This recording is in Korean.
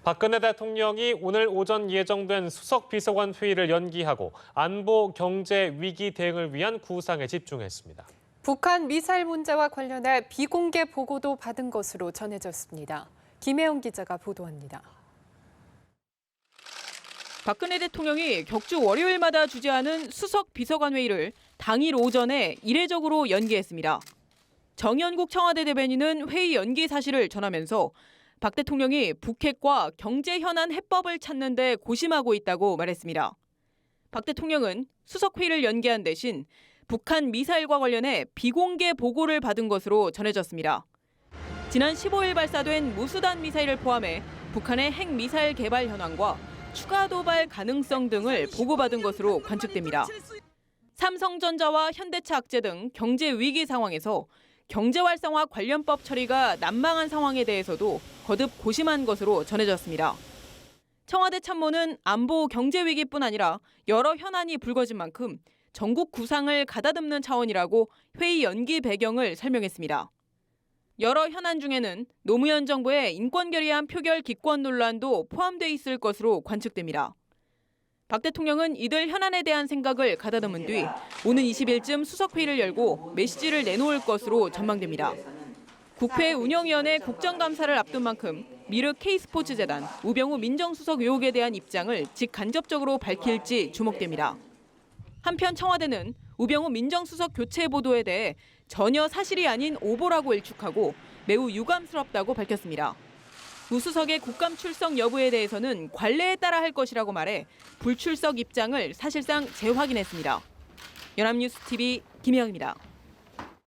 박근혜 대통령이 오늘 오전 예정된 수석 비서관 회의를 연기하고 안보 경제 위기 대응을 위한 구상에 집중했습니다. 북한 미사일 문제와 관련해 비공개 보고도 받은 것으로 전해졌습니다. 김혜영 기자가 보도합니다. 박근혜 대통령이 격주 월요일마다 주재하는 수석 비서관 회의를 당일 오전에 이례적으로 연기했습니다. 정연국 청와대 대변인은 회의 연기 사실을 전하면서 박 대통령이 북핵과 경제 현안 해법을 찾는 데 고심하고 있다고 말했습니다. 박 대통령은 수석 회의를 연기한 대신 북한 미사일과 관련해 비공개 보고를 받은 것으로 전해졌습니다. 지난 15일 발사된 무수단 미사일을 포함해 북한의 핵미사일 개발 현황과 추가 도발 가능성 등을 보고받은 것으로 관측됩니다. 삼성전자와 현대차 악재 등 경제 위기 상황에서 경제 활성화 관련법 처리가 난망한 상황에 대해서도 거듭 고심한 것으로 전해졌습니다. 청와대 참모는 안보 경제 위기뿐 아니라 여러 현안이 불거진 만큼 전국 구상을 가다듬는 차원이라고 회의 연기 배경을 설명했습니다. 여러 현안 중에는 노무현 정부의 인권 결의안 표결 기권 논란도 포함돼 있을 것으로 관측됩니다. 박 대통령은 이들 현안에 대한 생각을 가다듬은 뒤 오는 20일쯤 수석회의를 열고 메시지를 내놓을 것으로 전망됩니다. 국회 운영위원회 국정감사를 앞둔 만큼 미르 K스포츠재단, 우병우 민정수석 의혹에 대한 입장을 직간접적으로 밝힐지 주목됩니다. 한편 청와대는 우병우 민정수석 교체 보도에 대해 전혀 사실이 아닌 오보라고 일축하고 매우 유감스럽다고 밝혔습니다. 우 수석의 국감 출석 여부에 대해서는 관례에 따라 할 것이라고 말해 불출석 입장을 사실상 재확인했습니다. 연합뉴스 TV 김혜영입니다.